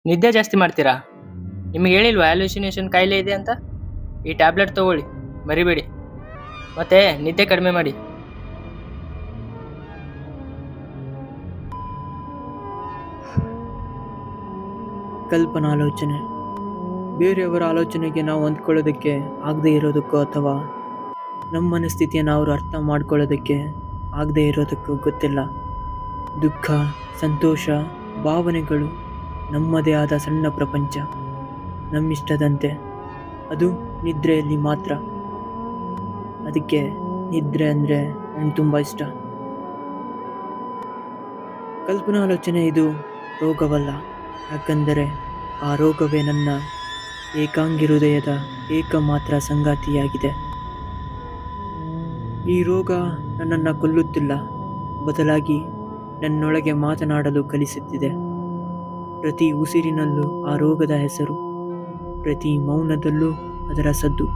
ನಿದ್ದೆ ಜಾಸ್ತಿ ಮಾಡ್ತೀರಾ? ನಿಮಗೆ ಹೇಳಿಲ್ವಾ ಹ್ಯಾಲುಸಿನೇಷನ್ ಕಾಯಿಲೆ ಇದೆ ಅಂತ? ಈ ಟ್ಯಾಬ್ಲೆಟ್ ತಗೊಳ್ಳಿ, ಮರಿಬೇಡಿ. ಮತ್ತೆ ನಿದ್ದೆ ಕಡಿಮೆ ಮಾಡಿ. ಕಲ್ಪನಾಲೋಚನೆ ಬೇರೆಯವರ ಆಲೋಚನೆಗೆ ನಾವು ಹೊಂದ್ಕೊಳ್ಳೋದಕ್ಕೆ ಆಗದೆ ಇರೋದಕ್ಕೂ ಅಥವಾ ನಮ್ಮ ಮನಸ್ಥಿತಿಯನ್ನು ಅವರು ಅರ್ಥ ಮಾಡ್ಕೊಳ್ಳೋದಕ್ಕೆ ಆಗದೆ ಇರೋದಕ್ಕೂ ಗೊತ್ತಿಲ್ಲ. ದುಃಖ, ಸಂತೋಷ, ಭಾವನೆಗಳು ನಮ್ಮದೇ ಆದ ಸಣ್ಣ ಪ್ರಪಂಚ, ನಮ್ಮಿಷ್ಟದಂತೆ. ಅದು ನಿದ್ರೆಯಲ್ಲಿ ಮಾತ್ರ. ಅದಕ್ಕೆ ನಿದ್ರೆ ಅಂದರೆ ನನಗೆ ತುಂಬ ಇಷ್ಟ. ಕಲ್ಪನಾಲೋಚನೆ ಇದು ರೋಗವಲ್ಲ, ಯಾಕಂದರೆ ಆ ರೋಗವೇ ನನ್ನ ಏಕಾಂಗಿ ಹೃದಯದ ಏಕಮಾತ್ರ ಸಂಗಾತಿಯಾಗಿದೆ. ಈ ರೋಗ ನನ್ನನ್ನು ಕೊಲ್ಲುತ್ತಿಲ್ಲ, ಬದಲಾಗಿ ನನ್ನೊಳಗೆ ಮಾತನಾಡಲು ಕಲಿಸುತ್ತಿದೆ. ಪ್ರತಿ ಉಸಿರಿನಲ್ಲೂ ಆ ರೋಗದ ಹೆಸರು, ಪ್ರತಿ ಮೌನದಲ್ಲೂ ಅದರ ಸದ್ದು.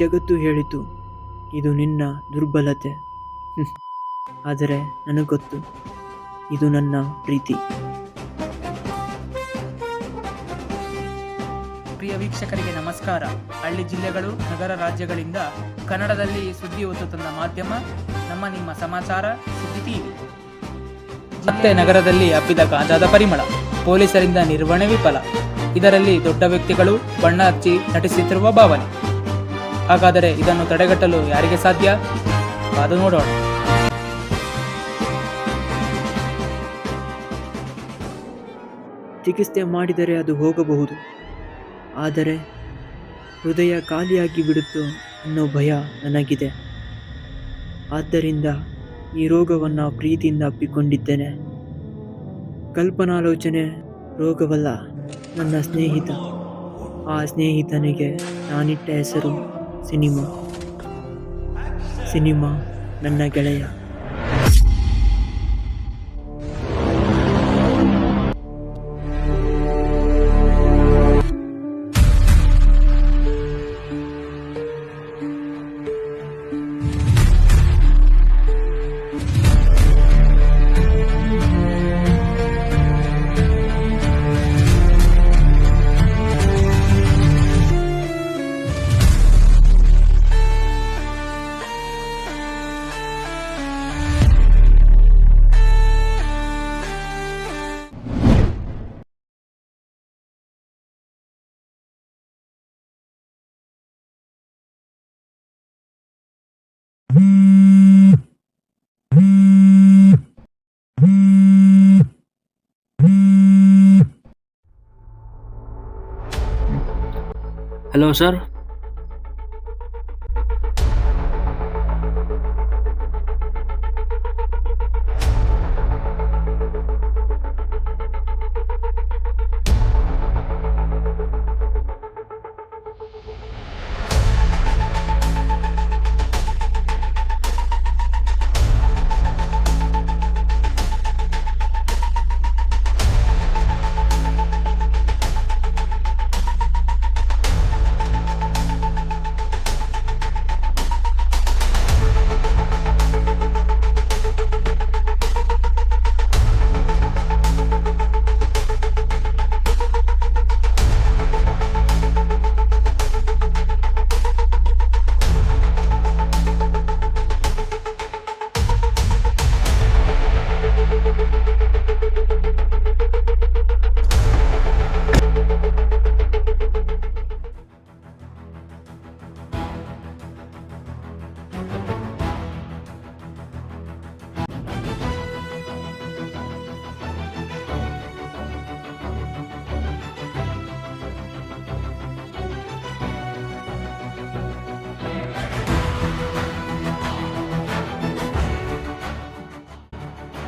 ಜಗತ್ತು ಹೇಳಿತು, ಇದು ನಿನ್ನ ದುರ್ಬಲತೆ. ಆದರೆ ನನಗೊತ್ತು, ಇದು ನನ್ನ ಪ್ರೀತಿ. ಪ್ರಿಯ ವೀಕ್ಷಕರಿಗೆ ನಮಸ್ಕಾರ. ಹಳ್ಳಿ ಜಿಲ್ಲೆಗಳು, ನಗರ ರಾಜ್ಯಗಳಿಂದ ಕನ್ನಡದಲ್ಲಿ ಸುದ್ದಿ ಹೊತ್ತು ತಂದ ಮಾಧ್ಯಮ ನಿಮ್ಮ ಸಮಾಚಾರ ಸುದ್ದಿ ಟಿವಿ. ಮತ್ತೆ ನಗರದಲ್ಲಿ ಹಬ್ಬಿದ ಗಾಂಜಾದ ಪರಿಮಳ, ಪೊಲೀಸರಿಂದ ನಿರ್ವಹಣೆ ವಿಫಲ. ಇದರಲ್ಲಿ ದೊಡ್ಡ ವ್ಯಕ್ತಿಗಳು ಬಣ್ಣ ಹಚ್ಚಿ ನಟಿಸುತ್ತಿರುವ ಭಾವನೆ. ಹಾಗಾದರೆ ಇದನ್ನು ತಡೆಗಟ್ಟಲು ಯಾರಿಗೆ ಸಾಧ್ಯ? ಕಾದು ನೋಡೋಣ. ಚಿಕಿತ್ಸೆ ಮಾಡಿದರೆ ಅದು ಹೋಗಬಹುದು, ಆದರೆ ಹೃದಯ ಖಾಲಿಯಾಗಿ ಬಿಡುತ್ತೋ ಅನ್ನೋ ಭಯ ನನಗಿದೆ. ಆದ್ದರಿಂದ ಈ ರೋಗವನ್ನು ಪ್ರೀತಿಯಿಂದ ಅಪ್ಪಿಕೊಂಡಿದ್ದೇನೆ. ಕಲ್ಪನಾಲೋಚನೆ ರೋಗವಲ್ಲ, ನನ್ನ ಸ್ನೇಹಿತ. ಆ ಸ್ನೇಹಿತನಿಗೆ ನಾನಿಟ್ಟ ಹೆಸರು ಸಿನಿಮಾ. ಸಿನಿಮಾ ನನ್ನ ಗೆಳೆಯ. Hello sir.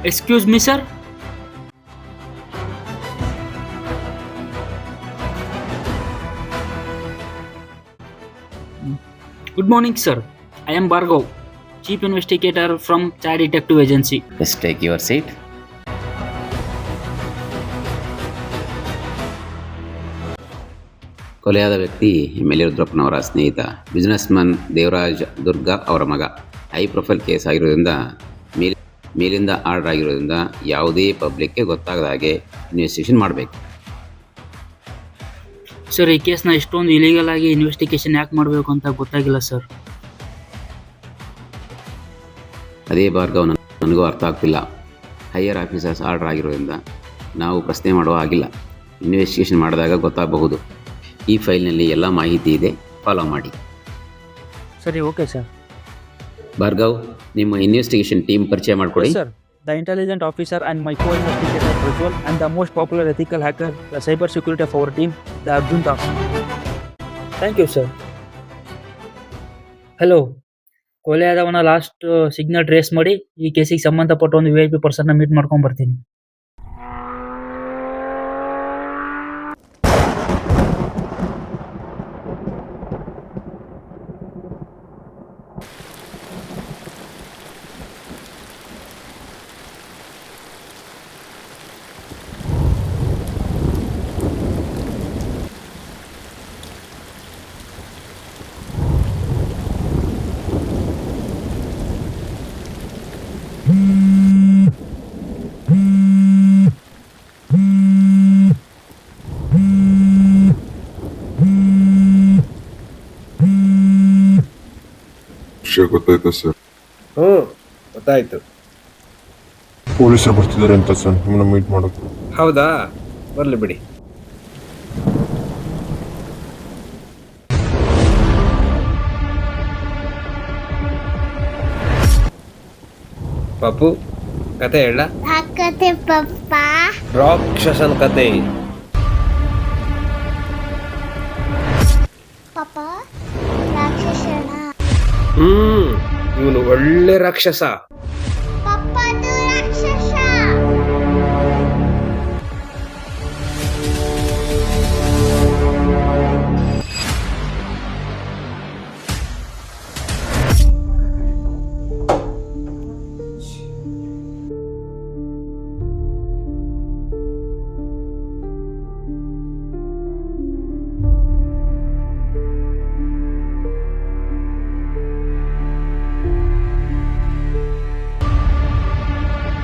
Excuse me, sir. Good morning, sir. I am Bhargav, Chief Investigator from Child Detective Agency. Just take your seat. ಕೊಲೆಯಾದ ವ್ಯಕ್ತಿ ಎಮ್ಎಲ್ಎ ರುದ್ರಪ್ಪನವರ ಸ್ನೇಹಿತ ಬಿಸ್ನೆಸ್ ಮನ್ ದೇವರಾಜ್ ದುರ್ಗಾ ಅವರ ಮಗ. ಹೈ ಪ್ರೊಫೈಲ್ ಕೇಸ್ ಆಗಿರೋದ್ರಿಂದ ಮೇಲಿಂದ ಆರ್ಡರ್ ಆಗಿರೋದ್ರಿಂದ ಯಾವುದೇ ಪಬ್ಲಿಕ್ಗೆ ಗೊತ್ತಾಗದ ಹಾಗೆ ಇನ್ವೆಸ್ಟಿಗೇಷನ್ ಮಾಡಬೇಕು. ಸರ್ ಈ ಕೇಸ್ನ ಇಷ್ಟೊಂದು ಇಲೀಗಲ್ ಆಗಿ ಇನ್ವೆಸ್ಟಿಗೇಷನ್ ಯಾಕೆ ಮಾಡಬೇಕು ಅಂತ ಗೊತ್ತಾಗಿಲ್ಲ ಸರ್. ಅದೇ ಭಾರ್ಗವ್ ನನಗೂ ಅರ್ಥ ಆಗ್ತಿಲ್ಲ. ಹೈಯರ್ ಆಫೀಸರ್ಸ್ ಆರ್ಡರ್ ಆಗಿರೋದ್ರಿಂದ ನಾವು ಪ್ರಶ್ನೆ ಮಾಡುವ ಆಗಿಲ್ಲ. ಇನ್ವೆಸ್ಟಿಗೇಷನ್ ಮಾಡಿದಾಗ ಗೊತ್ತಾಗಬಹುದು. ಈ ಫೈಲ್ನಲ್ಲಿ ಎಲ್ಲ ಮಾಹಿತಿ ಇದೆ, ಫಾಲೋ ಮಾಡಿ. ಸರಿ, ಓಕೆ ಸರ್. ಭಾರ್ಗವ್, ನಿಮ್ಮ ಇನ್ವೆಸ್ಟಿಗೇಷನ್ ಟೀಮ್ ಪರಿಚಯ ಮಾಡಿಕೊಡಿ. Sir, the intelligent officer and my co-investigator Prajwal and the most popular ethical hacker, the cyber security of our team, the Arjun Das. Thank you, sir. Hello, ಕೊಲೆ ಆದವನ last signal trace ಮಾಡಿ ಈ ಕೇಸಿಗೆ ಸಂಬಂಧಪಟ್ಟ ಒಂದು VIP ಪರ್ಸನ್ನ meet ಮಾಡ್ಕೊಂಡು ಬರ್ತೀನಿ. ವಿಷಯ ಗೊತ್ತಾಯ್ತಾ sir? ಗೊತ್ತಾಯ್ತು. ಪೊಲೀಸರು ಬರ್ತಿದ್ದಾರೆ ಅಂತ ಸರ್, ನಿಮ್ಮನ್ನ ಮೀಟ್ ಮಾಡೋದು. ಹೌದಾ, ಬರ್ಲಿ ಬಿಡಿ. ಪಪ್ಪು, ಕತೆ ಹೇಳ. ಕತೆ ಪಪ್ಪ. ರಾಕ್ಷಸನ ಕತೆ. ಪಪ್ಪ ರಾಕ್ಷಸನ. ಇವನು ಒಳ್ಳೆ ರಾಕ್ಷಸ. ಪಪ್ಪದು ರಾಕ್ಷಸ.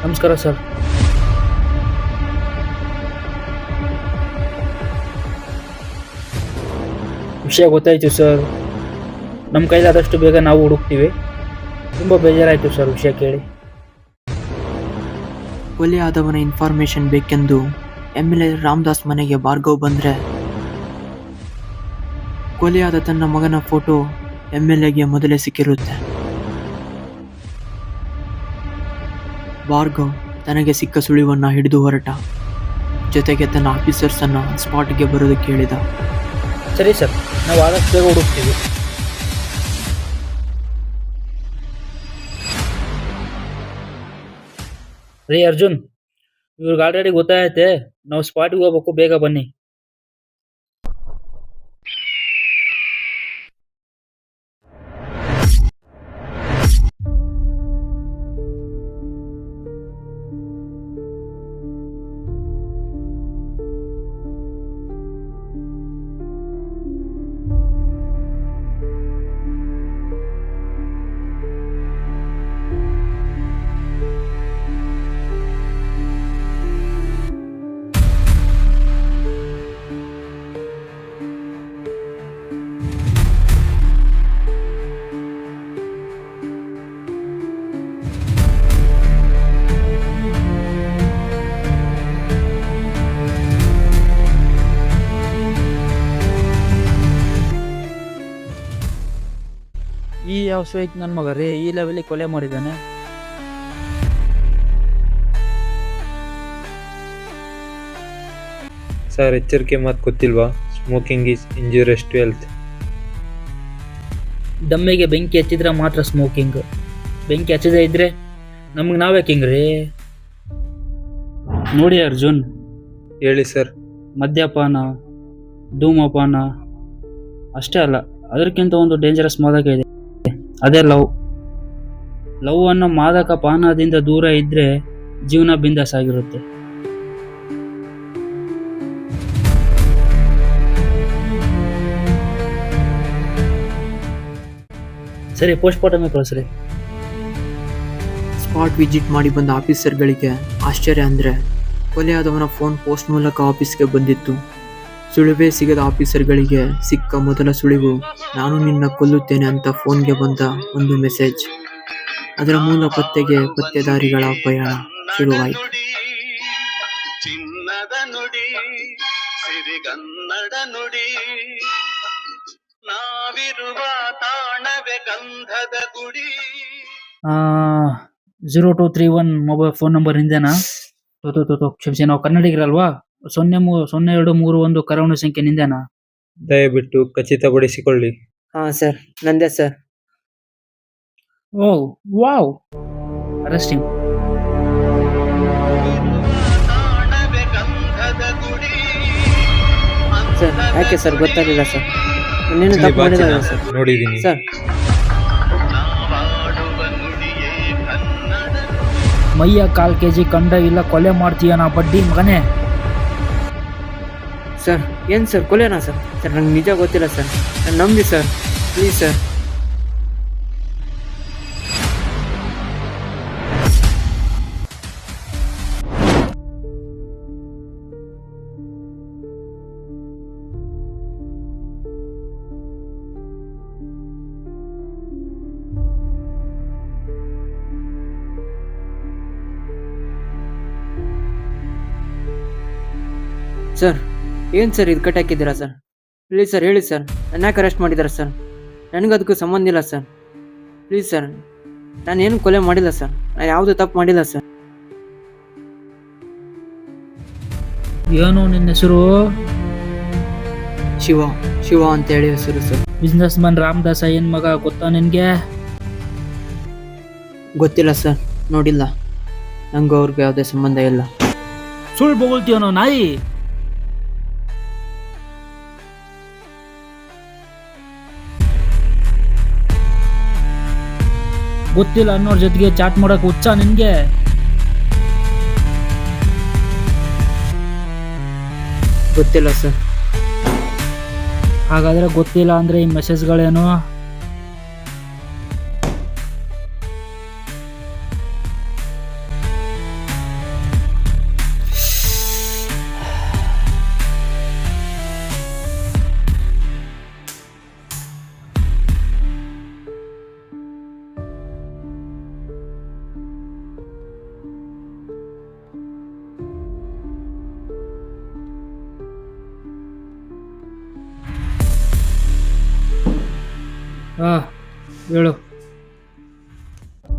ನಮಸ್ಕಾರ ಸರ್. ವಿಷಯ ಗೊತ್ತಾಯಿತು ಸರ್. ನಮ್ಮ ಕೈಲಾದಷ್ಟು ಬೇಗ ನಾವು ಹುಡುಕ್ತೀವಿ. ತುಂಬ ಬೇಜಾರಾಯಿತು ಸರ್ ವಿಷಯ ಕೇಳಿ. ಕೊಲೆ ಆದವನ ಇನ್ಫಾರ್ಮೇಶನ್ ಬೇಕೆಂದು MLA ರಾಮದಾಸ್ ಮನೆಗೆ ಭಾರ್ಗವ್ ಬಂದರೆ ಕೊಲೆಯಾದ ತನ್ನ ಮಗನ ಫೋಟೋ MLAಗೆ ಮೊದಲೇ ಸಿಕ್ಕಿರುತ್ತೆ. ಭಾರ್ಗವ್ ತನಗೆ ಸಿಕ್ಕ ಸುಳಿವನ್ನು ಹಿಡಿದು ಹೊರಟ. ಜೊತೆಗೆ ತನ್ನ ಆಫೀಸರ್ಸನ್ನು ಸ್ಪಾಟ್ಗೆ ಬರೋದಕ್ಕೆ ಹೇಳಿದ. ಸರಿ ಸರ್, ನಾವು ಆದಷ್ಟು ಬೇಗ ಹುಡುಕ್ತೀವಿ. ರೀ ಅರ್ಜುನ್, ಇವ್ರಿಗೆ ಆಲ್ರೆಡಿ ಗೊತ್ತಾಗೈತೆ, ನಾವು ಸ್ಪಾಟಿಗೆ ಹೋಗ್ಬೇಕು, ಬೇಗ ಬನ್ನಿ. ಈ ಯಾವ ಸ್ವೈಕ್ ನನ್ನ ಮಗ ರೇ ಈ ಲೆವೆಲಿಗೆ ಕೊಲೆ ಮಾಡಿದ್ದಾನೆ. ಸರ್, ಎಚ್ಚರಿಕೆ ಮಾತು ಗೊತ್ತಿಲ್ವಾ? Smoking is injurious to health. ದಮ್ಮಿಗೆ ಬೆಂಕಿ ಹಚ್ಚಿದ್ರೆ ಮಾತ್ರ ಸ್ಮೋಕಿಂಗ್. ಬೆಂಕಿ ಹಚ್ಚದೇ ಇದ್ರೆ ನಮ್ಗೆ ನಾವೇ ಕಿಂಗ್ ರೀ. ನೋಡಿ ಅರ್ಜುನ್, ಹೇಳಿ ಸರ್. ಮದ್ಯಪಾನ, ಧೂಮಪಾನ ಅಷ್ಟೇ ಅಲ್ಲ, ಅದಕ್ಕಿಂತ ಒಂದು ಡೇಂಜರಸ್ ಮಾದಕ ಇದೆ, ಅದೇ ಲವ್. ಲವ್ ಅನ್ನೋ ಮಾದಕ ಪಾನದಿಂದ ದೂರ ಇದ್ರೆ ಜೀವನ ಬಿಂದಾಸ್ ಆಗಿರುತ್ತೆ. ಸರಿ, ಪೋಸ್ಟ್ ಮಾರ್ಟಮ್ ಕಳಿಸ್ರಿ. ಸ್ಪಾಟ್ ವಿಸಿಟ್ ಮಾಡಿ ಬಂದ ಆಫೀಸರ್ಗಳಿಗೆ ಆಶ್ಚರ್ಯ ಅಂದರೆ ಕೊಲೆಯಾದವನ ಫೋನ್ ಪೋಸ್ಟ್ ಮೂಲಕ ಆಫೀಸ್ಗೆ ಬಂದಿತ್ತು. ಸುಳಿವೇ ಸಿಗದ ಆಫೀಸರ್ಗಳಿಗೆ ಸಿಕ್ಕ ಮೊದಲ ಸುಳಿವು ನಾನು ನಿನ್ನ ಕೊಲ್ಲುತ್ತೇನೆ ಅಂತ ಫೋನ್ಗೆ ಬಂದ ಒಂದು ಮೆಸೇಜ್. ಅದರ ಮೂಲ ಪತ್ತೆಗೆ ಪತ್ತೆದಾರಿಗಳ ಪಯಣ ಶುರುವಾಯಿತು. ಚಿನ್ನದ ನುಡಿ ಸಿರಿಗನ್ನಡ ನುಡಿ ನಾವಿರುವ ತಾಣವೇ ಗಂಧದ ಗುಡಿ. 0231 ಮೊಬೈಲ್ ಫೋನ್ ನಂಬರ್ ಹಿಂದೆನಾ? ಕ್ಷಮಿಸಿ, ನಾವು ಕನ್ನಡಿಗರಲ್ವಾ? 0231 ಕರಾವಳಿ ಸಂಖ್ಯೆ ನಿಂದೆನಾ? ದಯವಿಟ್ಟು ಖಚಿತಪಡಿಸಿಕೊಳ್ಳಿ. ಹಾ ಸರ್, ನಂದೇ ಸರ್. ಓ ವಾವ್, ಅರೆಸ್ಟಿಂಗ್. ತಾಣವೇ ಗಂಧದ ಗುಡಿ. ಸರ್ ಯಾಕೆ ಸರ್ ಗೊತ್ತಾಗಲಿಲ್ಲ ಸರ್? ನಾನೇನು ಇಲ್ಲಿ ತಪ್ಪು ಬಾ ಮಾಡಿಲ್ಲ ಚಿನ್ನ, ಸರ್. ನೋಡಿದೀನಿ. ಸರ್ ನಾವಾಡುವ ನುಡಿಯೇ ಕನ್ನಡ. ಮೈಯ 1/4 kg ಕಂಡ ಇಲ್ಲ ಕೊಲೆ ಮಾಡ್ತೀಯನಾ ಬಡ್ಡಿ ಮಗನೇ? ಸರ್ ಏನು ಸರ್, ಕೊಲೆನಾ ಸರ್? ಸರ್ ನಂಗೆ ನಿಜ ಗೊತ್ತಿಲ್ಲ ಸರ್, ನಾನು ನಂಬಿ ಸರ್, ಪ್ಲೀಸ್ ಸರ್. ಸರ್ ಏನು ಸರ್ ಇದು ಕಟ್ಟಾಕಿದ್ದೀರಾ ಸರ್? ಪ್ಲೀಸ್ ಸರ್ ಹೇಳಿ ಸರ್, ನನ್ನ ಯಾಕೆ ಅರೆಸ್ಟ್ ಮಾಡಿದ್ದಾರೆ ಸರ್? ನನಗೂ ಅದಕ್ಕೂ ಸಂಬಂಧ ಇಲ್ಲ ಸರ್. ಪ್ಲೀಸ್ ಸರ್, ನಾನೇನು ಕೊಲೆ ಮಾಡಿಲ್ಲ ಸರ್, ನಾನು ಯಾವುದೂ ತಪ್ಪು ಮಾಡಿಲ್ಲ ಸರ್. ಏನು ನಿನ್ನ ಹೆಸರು? ಶಿವ, ಶಿವ ಅಂತೇಳಿ ಹೆಸರು ಸರ್. ಬಿಸ್ನೆಸ್ ಮನ್ ರಾಮದಾಸ ಏನ್ ಮಗ ಗೊತ್ತಾ ನಿನ್ಗೆ? ಗೊತ್ತಿಲ್ಲ ಸರ್, ನೋಡಿಲ್ಲ. ನನಗೂ ಅವ್ರಿಗೂ ಯಾವುದೇ ಸಂಬಂಧ ಇಲ್ಲ. ಸುಳ್ಳು ಬೊಗಳ್ತೀವನೋ ನಾಯಿ? ಗೊತ್ತಿಲ್ಲ ಅನ್ನೋರ್ ಜೊತೆಗೆ ಚಾಟ್ ಮಾಡಕ್ ಹುಚ್ಚ ನಿನ್ಗೆ? ಗೊತ್ತಿಲ್ಲ ಸರ್. ಹಾಗಾದ್ರೆ ಗೊತ್ತಿಲ್ಲ ಅಂದ್ರೆ ಈ ಮೆಸೇಜ್ಗಳೇನು? ಹೇಳು.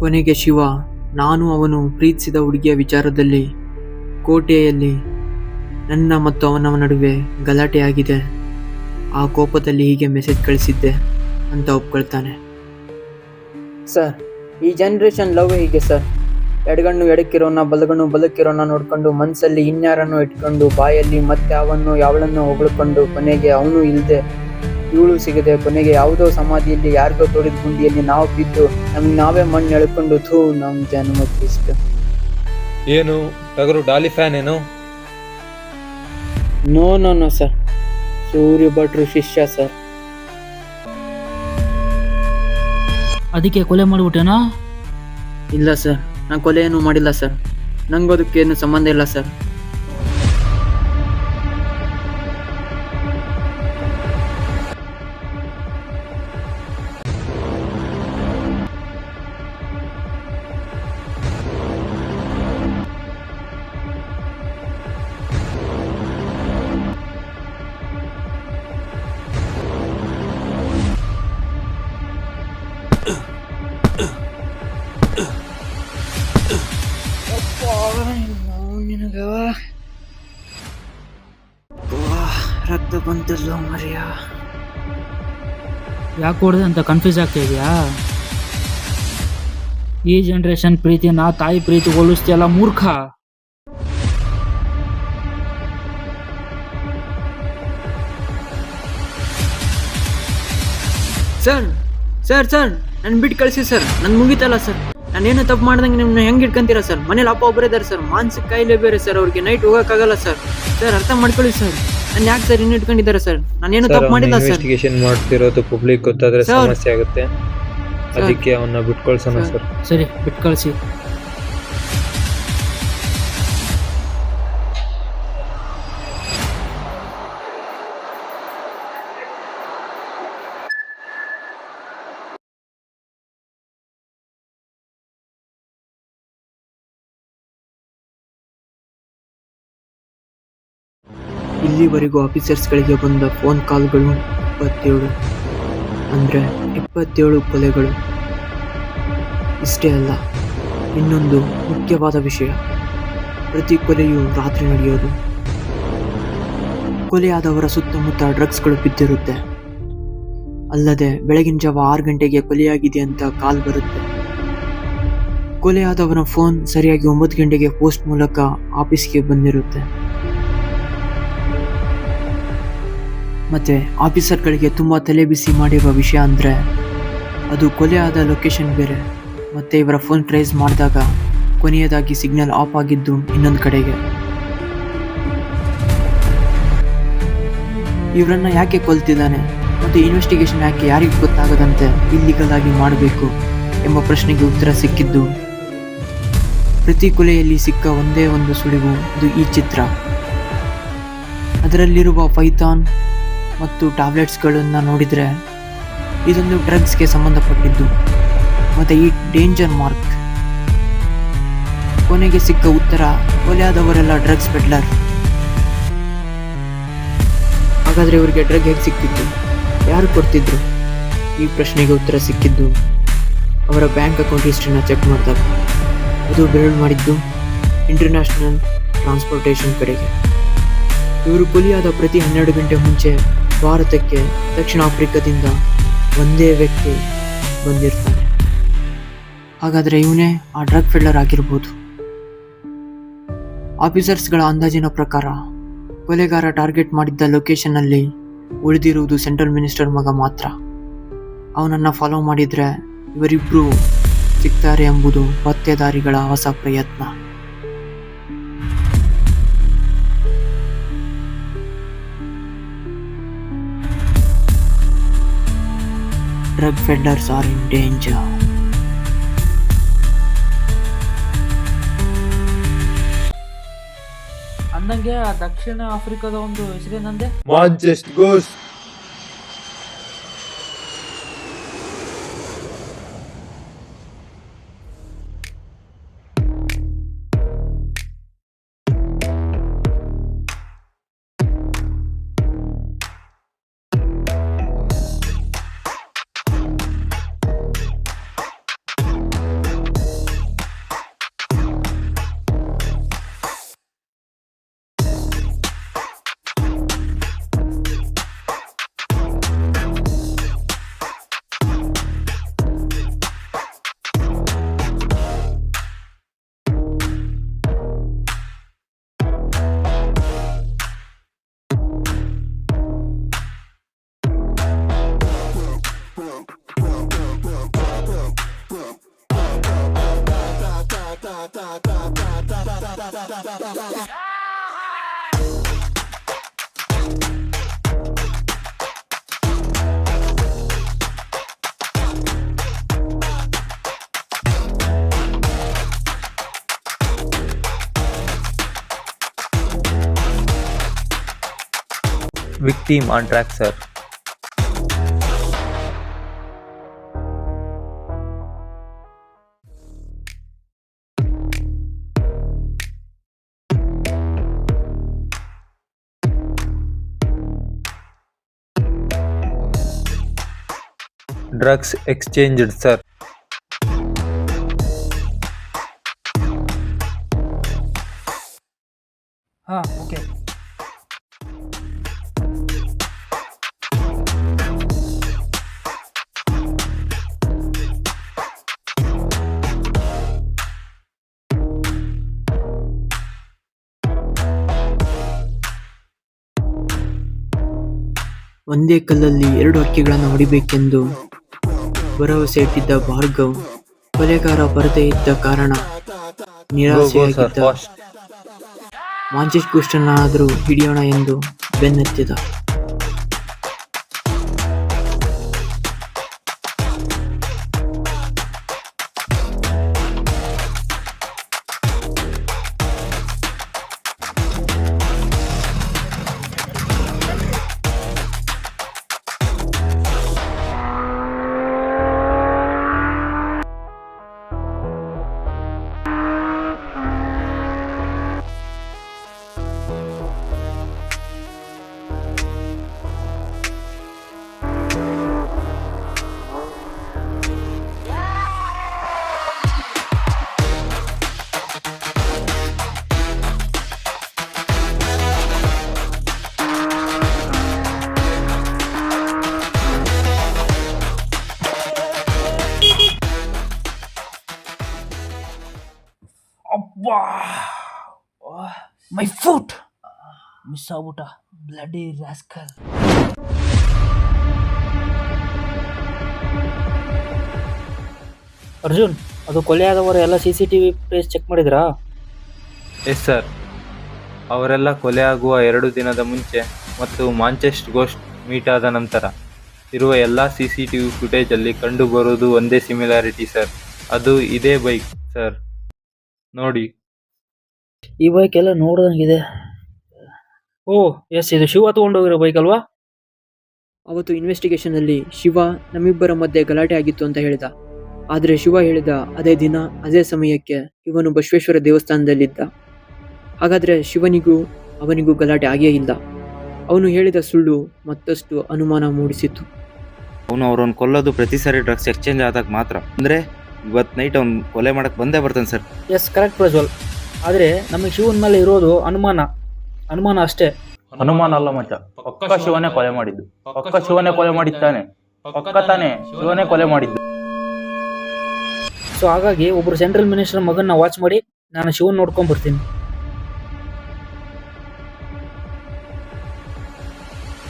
ಕೊನೆಗೆ ಶಿವ, ನಾನು ಅವನು ಪ್ರೀತಿಸಿದ ಹುಡುಗಿಯ ವಿಚಾರದಲ್ಲಿ ಕೋಟೆಯಲ್ಲಿ ನನ್ನ ಮತ್ತು ಅವನ ನಡುವೆ ಗಲಾಟೆಯಾಗಿದೆ. ಆ ಕೋಪದಲ್ಲಿ ಹೀಗೆ ಮೆಸೇಜ್ ಕಳಿಸಿದ್ದೆ ಅಂತ ಒಪ್ಕೊಳ್ತಾನೆ. ಸರ್, ಈ ಜನ್ರೇಷನ್ ಲವ್ ಹೀಗೆ ಸರ್. ಎಡಗಣ್ಣು ಎಡಕ್ಕಿರೋನ, ಬಲಗಣ್ಣು ಬಲಕ್ಕಿರೋನ ನೋಡ್ಕೊಂಡು ಮನಸ್ಸಲ್ಲಿ ಇನ್ಯಾರನ್ನು ಇಟ್ಕೊಂಡು ಬಾಯಲ್ಲಿ ಮತ್ತೆ ಅವನ್ನು ಯಾವಳನ್ನು ಹೊಗಳ್ಕೊಂಡು ಕೊನೆಗೆ ಅವನು ಇಲ್ಲದೆ ಇವಳು ಸಿಗದೆ ಕೊನೆಗೆ ಯಾವುದೋ ಸಮಾಧಿಯಲ್ಲಿ ಯಾರಿಗೋ ತೋಡಿದ ಗುಂಡಿಯಲ್ಲಿ ನಾವು ಬಿದ್ದು ನಮ್ಗೆ ನಾವೇ ಮಣ್ಣು ಎಳ್ಕೊಂಡು ಥೂ ನಮ್ಮ ಜನ್ಮಕ್ಕಿಷ್ಟು. ಏನು ಟಗರು ಡಾಲಿ ಫ್ಯಾನ್ ಏನು? ನೋ ನೋ ನೋ ಸರ್, ಸೂರ್ಯ ಭಟ್ರು ಶಿಷ್ಯ ಸರ್. ಅದಕ್ಕೆ ಕೊಲೆ ಮಾಡ್ಬಿಟ್ಟೇನಾ? ಇಲ್ಲ ಸರ್, ನಾನು ಕೊಲೆ ಏನೂ ಮಾಡಿಲ್ಲ ಸರ್. ನಂಗೆ ಅದಕ್ಕೇನು ಸಂಬಂಧ ಇಲ್ಲ ಸರ್. ರಕ್ತ ಬಂತಲ್ಲೋ ಮರ್ಯ. ಯಾಕೆ ಹೊಡೆದೆ ಅಂತ ಕನ್ಫ್ಯೂಸ್ ಆಗ್ತಾ ಇದೆಯಾ? ಈ ಜನರೇಷನ್ ಪ್ರೀತಿನ ತಾಯಿ ಪ್ರೀತಿ ಹೋಲಿಸ್ತಿಯಲ್ಲ ಮೂರ್ಖ. ಸರ್ ಸರ್ ಸರ್ ನನ್ನ ಬಿಟ್ಟು ಕಳಿಸಿ ಸರ್, ನನ್ನ ಮುಗಿತಲ್ಲ ಸರ್. ನಾನೇನು ತಪ್ಪು ಮಾಡ್ದಂಗೆ ನಿಮ್ಮನ್ನ ಹೆಂಗೆ ಇಟ್ಕೊಂತೀರಾ ಸರ್? ಮನೇಲಿ ಅಪ್ಪ ಒಬ್ಬರೇ ಇದ್ದಾರೆ ಸರ್, ಮಾನಸಿಕ ಕಾಯಿಲೆ ಬೇರೆ ಸರ್, ಅವ್ರಿಗೆ ನೈಟ್ ಹೋಗೋಕ್ಕಾಗಲ್ಲ ಸರ್. ಸರ್ ಅರ್ಥ ಮಾಡ್ಕೊಳ್ಳಿ ಸರ್, ನಾನು ಯಾಕೆ ಸರ್ ಇನ್ನು ಇಟ್ಕೊಂಡಿದ್ದಾರೆ ಸರ್? ನಾನೇನು ತಪ್ಪು ಮಾಡಿಲ್ಲ ಸರ್. ಇನ್ವೆಸ್ಟಿಗೇಷನ್ ಮಾಡ್ತಿರೋದು ಪಬ್ಲಿಕ್ ಗೊತ್ತಾದ್ರೆ ಸಮಸ್ಯೆ ಆಗುತ್ತೆ, ಅದಕ್ಕೆ ಅವನ್ನ ಬಿಟ್ಕೊಳ್ಸೋಣ ಸರ್. ಸರಿ, ಬಿಟ್ಟು ಕಳಿಸಿ. ಇಲ್ಲಿವರೆಗೂ ಆಫೀಸರ್ಸ್ಗಳಿಗೆ ಬಂದ ಫೋನ್ ಕಾಲ್ಗಳು 27, ಅಂದರೆ 27 ಕೊಲೆಗಳು. ಇಷ್ಟೇ ಅಲ್ಲ, ಇನ್ನೊಂದು ಮುಖ್ಯವಾದ ವಿಷಯ, ಪ್ರತಿ ಕೊಲೆಯೂ ರಾತ್ರಿ ನಡೆಯೋದು. ಕೊಲೆಯಾದವರ ಸುತ್ತಮುತ್ತ ಡ್ರಗ್ಸ್ಗಳು ಬಿದ್ದಿರುತ್ತೆ. ಅಲ್ಲದೆ ಬೆಳಗಿನ ಜಾವ 6 ಗಂಟೆಗೆ ಕೊಲೆಯಾಗಿದೆ ಅಂತ ಕಾಲ್ ಬರುತ್ತೆ. ಕೊಲೆಯಾದವನ ಫೋನ್ ಸರಿಯಾಗಿ 9 ಗಂಟೆಗೆ ಪೋಸ್ಟ್ ಮೂಲಕ ಆಫೀಸ್ಗೆ ಬಂದಿರುತ್ತೆ. ಮತ್ತೆ ಆಫೀಸರ್ಗಳಿಗೆ ತುಂಬ ತಲೆ ಬಿಸಿ ಮಾಡಿರುವ ವಿಷಯ ಅಂದರೆ ಅದು ಕೊಲೆಯಾದ ಲೊಕೇಶನ್ ಬೇರೆ. ಮತ್ತೆ ಇವರ ಫೋನ್ ಟ್ರೇಸ್ ಮಾಡಿದಾಗ ಕೊನೆಯದಾಗಿ ಸಿಗ್ನಲ್ ಆಫ್ ಆಗಿದ್ದು ಇನ್ನೊಂದು ಕಡೆಗೆ. ಇವರನ್ನ ಯಾಕೆ ಕೊಲ್ತಿದ್ದಾನೆ ಮತ್ತು ಇನ್ವೆಸ್ಟಿಗೇಷನ್ ಯಾಕೆ ಯಾರಿಗೂ ಗೊತ್ತಾಗದಂತೆ ಇಲ್ಲಿಗಲ್ ಆಗಿ ಮಾಡಬೇಕು ಎಂಬ ಪ್ರಶ್ನೆಗೆ ಉತ್ತರ ಸಿಕ್ಕಿದ್ದು ಪ್ರತಿ ಕೊಲೆಯಲ್ಲಿ ಸಿಕ್ಕ ಒಂದೇ ಒಂದು ಸುಳಿವು, ಅದು ಈ ಚಿತ್ರ. ಅದರಲ್ಲಿರುವ ಪೈಥಾನ್ ಮತ್ತು ಟ್ಯಾಬ್ಲೆಟ್ಸ್ಗಳನ್ನು ನೋಡಿದರೆ ಇದೊಂದು ಡ್ರಗ್ಸ್ಗೆ ಸಂಬಂಧಪಟ್ಟಿದ್ದು. ಮತ್ತು ಈ ಡೇಂಜರ್ ಮಾರ್ಕ್. ಕೊನೆಗೆ ಸಿಕ್ಕ ಉತ್ತರ, ಕೊಲೆಯಾದವರೆಲ್ಲ ಡ್ರಗ್ಸ್ ಪೆಡ್ಲರ್. ಹಾಗಾದರೆ ಇವರಿಗೆ ಡ್ರಗ್ ಹೇಗೆ ಸಿಕ್ತಿತ್ತು, ಯಾರು ಕೊಡ್ತಿದ್ರು? ಈ ಪ್ರಶ್ನೆಗೆ ಉತ್ತರ ಸಿಕ್ಕಿದ್ದು ಅವರ ಬ್ಯಾಂಕ್ ಅಕೌಂಟ್ ಹಿಸ್ಟ್ರಿನ ಚೆಕ್ ಮಾಡಿದಾಗ. ಅದು ಬೆರಳು ಮಾಡಿದ್ದು ಇಂಟರ್ನ್ಯಾಷನಲ್ ಟ್ರಾನ್ಸ್ಪೋರ್ಟೇಷನ್ ಕಡೆಗೆ. ಇವರು ಕೊಲೆಯಾದ ಪ್ರತಿ 12 ಗಂಟೆ ಮುಂಚೆ ಭಾರತಕ್ಕೆ ದಕ್ಷಿಣ ಆಫ್ರಿಕಾದಿಂದ ಒಂದೇ ವ್ಯಕ್ತಿ ಬಂದಿರ್ತಾನೆ. ಹಾಗಾದರೆ ಇವನೇ ಆ ಡ್ರಗ್ ಫೆಡ್ಲರ್ ಆಗಿರ್ಬೋದು. ಆಫೀಸರ್ಸ್ಗಳ ಅಂದಾಜಿನ ಪ್ರಕಾರ ಕೊಲೆಗಾರ ಟಾರ್ಗೆಟ್ ಮಾಡಿದ್ದ ಲೊಕೇಶನ್ನಲ್ಲಿ ಉಳಿದಿರುವುದು ಸೆಂಟ್ರಲ್ ಮಿನಿಸ್ಟರ್ ಮಗ ಮಾತ್ರ. ಅವನನ್ನು ಫಾಲೋ ಮಾಡಿದರೆ ಇವರಿಬ್ಬರು ಸಿಗ್ತಾರೆ ಎಂಬುದು ಪತ್ತೆದಾರಿಗಳ ಹೊಸ ಪ್ರಯತ್ನ. Drug peddlers are in danger. ಅಂದಂಗೆ ಆ ದಕ್ಷಿಣ ಆಫ್ರಿಕಾದ ಒಂದು ಹೆಸರೇನಂದೆ? Manchest Ghost. Victim on track, sir. Drugs exchanged, sir. Okay. ಒಂದೇ ಕಲ್ಲಲ್ಲಿ 2 ಹಕ್ಕಿಗಳನ್ನು ಹೊಡಿಬೇಕೆಂದು ಭರವಸೆ ಇಟ್ಟಿದ್ದ ಭಾರ್ಗವ್ ಕೊಲೆಗಾರ ಬರದೇ ಇದ್ದ ಕಾರಣ ನಿರಾಸೆಯಾಗಿದ್ದ. ಮಾಂಚೆಸ್ಟ್ ಗೋಸ್ಟನ್ನಾದರೂ ಹಿಡಿಯೋಣ ಎಂದು ಬೆನ್ನತ್ತಿದ. ಮೈ ಫುಟ್ ಮಿಸ್ ಆಗ್ಬಿಟ್ಟ ಬ್ಲಡಿ ರಾಸ್ಕಲ್. ಅರ್ಜುನ್, ಅದು ಕೊಲೆಯಾದವರ ಎಲ್ಲ CCTV ಫುಟೇಜ್ ಚೆಕ್ ಮಾಡಿದ್ರಾ? ಎಸ್ ಸರ್, ಅವರೆಲ್ಲ ಕೊಲೆ ಆಗುವ 2 ದಿನದ ಮುಂಚೆ ಮತ್ತು ಮಾಂಚೆಸ್ಟ್ ಗೋಸ್ಟ್ ಮೀಟ್ ಆದ ನಂತರ ಇರುವ ಎಲ್ಲ CCTV ಫುಟೇಜಲ್ಲಿ ಕಂಡು ಬರುವುದು ಒಂದೇ ಸಿಮಿಲಾರಿಟಿ ಸರ್. ಅದು ಇದೇ ಬೈಕ್ ಸರ್, ನೋಡಿ. ಈ ಬೈಕ್ ಎಲ್ಲ ನೋಡ್ದಂಗಿದೆ. ಓ ಎಸ್, ಇದು ಶಿವ ತಗೊಂಡೋಗಿರೋ ಬೈಕ್ ಅಲ್ವಾ? ಅವತ್ತು ಇನ್ವೆಸ್ಟಿಗೇಷನಲ್ಲಿ ಶಿವ ನಮ್ಮಿಬ್ಬರ ಮಧ್ಯೆ ಗಲಾಟೆ ಆಗಿತ್ತು ಅಂತ ಹೇಳಿದ. ಆದರೆ ಶಿವ ಹೇಳಿದ ಅದೇ ದಿನ ಅದೇ ಸಮಯಕ್ಕೆ ಇವನು ಬಸವೇಶ್ವರ ದೇವಸ್ಥಾನದಲ್ಲಿದ್ದ. ಹಾಗಾದರೆ ಶಿವನಿಗೂ ಅವನಿಗೂ ಗಲಾಟೆ ಆಗೇ ಇಲ್ಲ. ಅವನು ಹೇಳಿದ ಸುಳ್ಳು ಮತ್ತಷ್ಟು ಅನುಮಾನ ಮೂಡಿಸಿತು. ಅವನು ಅವ್ರನ್ನ ಕೊಲ್ಲೋದು ಪ್ರತಿ ಸಾರಿ ಡ್ರಗ್ಸ್ ಎಕ್ಸ್ಚೇಂಜ್ ಆದಾಗ ಮಾತ್ರ. ಅಂದರೆ ಇವತ್ತು ನೈಟ್ ಅವ್ನು ಕೊಲೆ ಮಾಡಕ್ಕೆ ಬಂದೇ ಬರ್ತಾನೆ ಸರ್. S, correct Prajwal. ಆದರೆ ನಮಗೆ ಶಿವನ ಮೇಲೆ ಇರೋದು ಅನುಮಾನ ಅಷ್ಟೇ. ಅನುಮಾನ ಅಲ್ಲ ಮಚ್ಚ, ಪಕ್ಕ ಶಿವನೇ ಕೊಲೆ ಮಾಡಿದ್ದು. ಪಕ್ಕ ಶಿವನೇ ಕೊಲೆ ಮಾಡಿದ್ದಾನೆ. ಪಕ್ಕ ತಾನೇ ಶಿವನೇ ಕೊಲೆ ಮಾಡಿದ್ದು. ಸೊ ಹಾಗಾಗಿ ಒಬ್ರು ಸೆಂಟ್ರಲ್ ಮಿನಿಸ್ಟರ್ ಮಗನ್ನ ವಾಚ್ ಮಾಡಿ ನಾನು ಶಿವನ್ ನೋಡ್ಕೊಂಡ್ ಬರ್ತೀನಿ.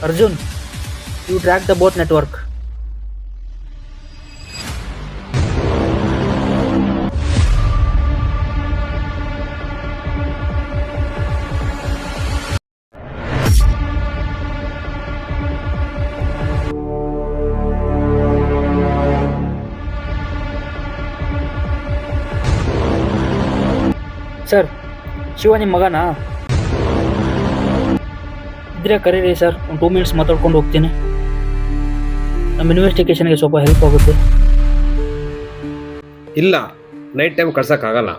Arjun, you track the boat network. Sir, Shiva ನಿಮ್ಮ ಮಗನಾ? ಇದ್ರೆ ಕರೀರಿ ಸರ್, ಒಂದು 2 ಮಿನಿಟ್ಸ್ ಮಾತಾಡ್ಕೊಂಡು ಹೋಗ್ತೀನಿ. ನಮ್ಮ ಇನ್ವೆಸ್ಟಿಗೇಷನ್ಗೆ ಸ್ವಲ್ಪ ಹೆಲ್ಪ್ ಆಗುತ್ತೆ. ಇಲ್ಲ, ನೈಟ್ ಟೈಮ್ ಕಳ್ಸೋಕ್ಕಾಗಲ್ಲ.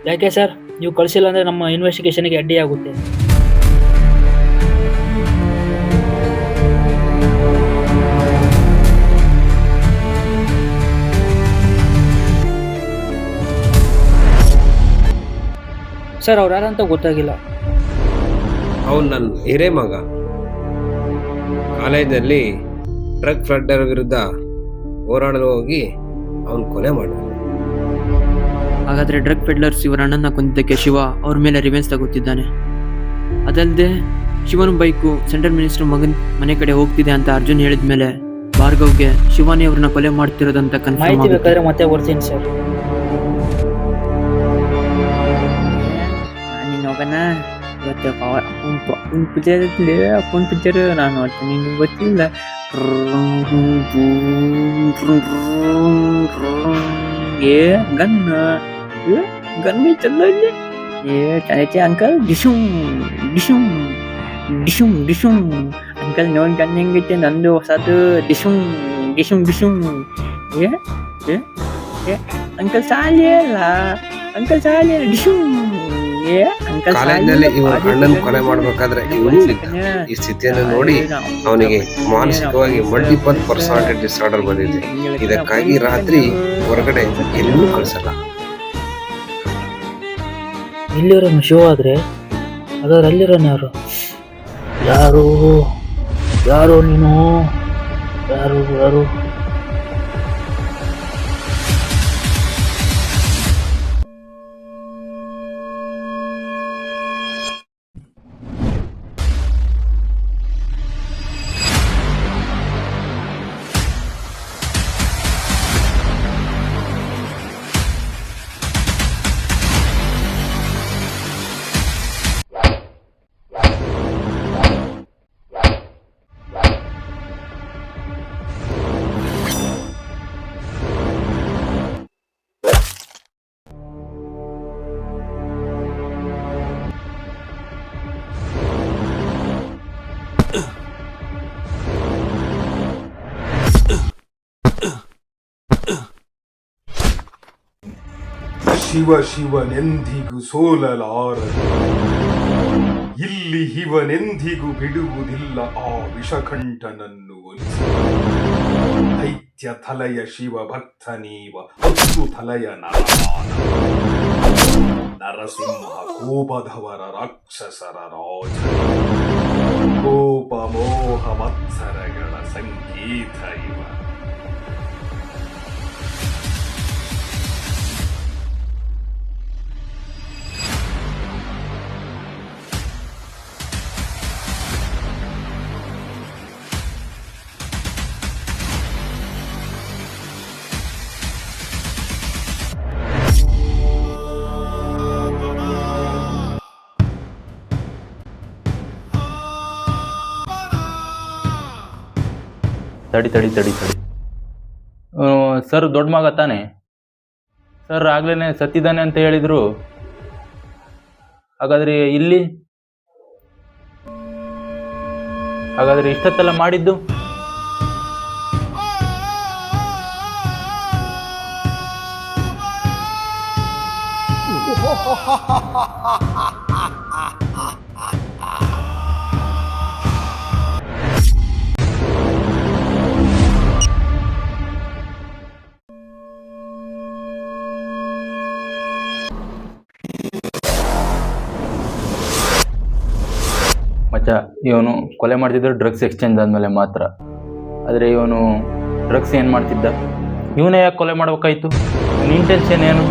ಯಾಕೆ ಸರ್? ನೀವು ಕಳಿಸಿಲ್ಲ ಅಂದರೆ ನಮ್ಮ ಇನ್ವೆಸ್ಟಿಗೇಷನ್ಗೆ ಅಡ್ಡಿ ಆಗುತ್ತೆ. ಸರ್, ಅವ್ರು ಯಾರಂತ ಗೊತ್ತಾಗಿಲ್ಲ. ಅವನು ನನ್ನ ಹಿರೇ ಮಗ. ಕಾಲೇಜಲ್ಲಿ ಡ್ರಗ್ ಫ್ಲಡ್ಡರ್ ವಿರುದ್ಧ ಹೋರಾಡಲು ಹೋಗಿ ಅವನು ಕೊಲೆ ಮಾಡಿದ. ಹಾಗಾದರೆ ಡ್ರಗ್ ಪೆಡ್ಲರ್ಸ್ ಇವರ ಅಣ್ಣನ ಕೊಂದಿದ್ದಕ್ಕೆ ಶಿವ ಅವ್ರ ಮೇಲೆ ರಿವೆನ್ಸ್ ತಗೋತಿದ್ದಾನೆ. ಅದಲ್ಲದೆ ಶಿವನ ಬೈಕು ಸೆಂಟ್ರಲ್ ಮಿನಿಸ್ಟರ್ ಮಗನ ಮನೆ ಕಡೆ ಹೋಗ್ತಿದೆ ಅಂತ ಅರ್ಜುನ್ ಹೇಳಿದ ಮೇಲೆ ಭಾರ್ಗವ್ಗೆ ಶಿವಾನಿ ಅವ್ರನ್ನ ಕೊಲೆ ಮಾಡ್ತಿರೋದಂತ ಕನ್ಫರ್ಮ್ ಮಾಹಿತಿ ಬೇಕಾದ್ರೆ ಮತ್ತೆ ಬರ್ತೀನಿ ಸರ್. ಇವತ್ತು ಅಪ್ಪನ ಪಿಕ್ಚರ್ ನಾನು ನೋಡ್ತೀನಿ, ನಿಮ್ಗೆ ಗೊತ್ತಿಲ್ಲ. ಗನ್ ಐತಲ್ಲ ಇಲ್ಲಿ. ಚಾಯ್ತೆ ಅಂಕಲ್, ಡಿಶುಮ್ ಡಿಶುಮ್ ಡಿಶುಮ್ ಡಿಶುಮ್ ಅಂಕಲ್ ನೋಡಿ ಗನ್ ಹೆಂಗೈತೆ, ನಂದು ಹೊಸದು ಡಿಶುಮ್ ಡಿಶುಮ್ ಡಿಶುಮ್. ಅಂಕಲ್ ಸಾಲಿ ಅಲ್ಲ, ಅಂಕಲ್ ಸಾಲಿ ಅಲ್ಲ, ಡಿಶುಮ್. ಕಾಲೇಜಿನಲ್ಲಿ ಇವನ ಅಣ್ಣನ ಕೊಲೆ ಮಾಡ್ಬೇಕಾದ್ರೆ ಈ ಸ್ಥಿತಿಯನ್ನು ನೋಡಿ ಅವನಿಗೆ ಮಾನಸಿಕವಾಗಿ ಮಲ್ಟಿಪಲ್ ಪರ್ಸನಾಲಿಟಿ ಡಿಸಾರ್ಡರ್ ಬಂದಿದೆ. ಇದಕ್ಕಾಗಿ ರಾತ್ರಿ ಹೊರಗಡೆ ಎಲ್ಲೂ ಕಳಿಸಲ್ಲ. ಇಲ್ಲಿರೋನು ಶಿವ ಆದ್ರೆ ಹಾಗಾದ್ರೆ ಅಲ್ಲಿರೋನು ಯಾರು? ಯಾರು ಯಾರು ನೀನು? ಯಾರು ಯಾರು? ಶಿವ ಶಿವನೆಂದಿಗೂ ಸೋಲಲಾರದು, ಇಲ್ಲಿ ಇವನೆಂದಿಗೂ ಬಿಡುವುದಿಲ್ಲ ಆ ವಿಷಕಂಠನನ್ನು ಒಲಿಸಿ. ದೈತ್ಯ ತಲೆಯ ಶಿವ ಭಕ್ತ ನೀವ 10 ತಲೆಯ ನರಸಿಂಹ ಕೋಪಧವರ ರಾಕ್ಷಸರ ರಾಜ, ಕೋಪ ಮೋಹ ಮತ್ಸರಗಳ ಸಂಕೇತ ಇವ. ತಡಿ ಸರ್ ದೊಡ್ಡ ಮಗ ತಾನೆ ಸರ್ ಆಗ್ಲೇ ಸತ್ತಿದ್ದಾನೆ ಅಂತ ಹೇಳಿದ್ರು. ಹಾಗಾದ್ರೆ ಇಷ್ಟೊತ್ತೆಲ್ಲ ಮಾಡಿದ್ದು? ಮಚ್ಚ, ಇವನು ಕೊಲೆ ಮಾಡ್ತಿದ್ರು ಡ್ರಗ್ಸ್ ಎಕ್ಸ್ಚೇಂಜ್ ಆದಮೇಲೆ ಮಾತ್ರ. ಆದರೆ ಇವನು ಡ್ರಗ್ಸ್ ಏನು ಮಾಡ್ತಿದ್ದ? ಇವನೇ ಯಾಕೆ ಕೊಲೆ ಮಾಡ್ಬೇಕಾಯ್ತು? ಇವನ ಇಂಟೆನ್ಷನ್ ಏನು?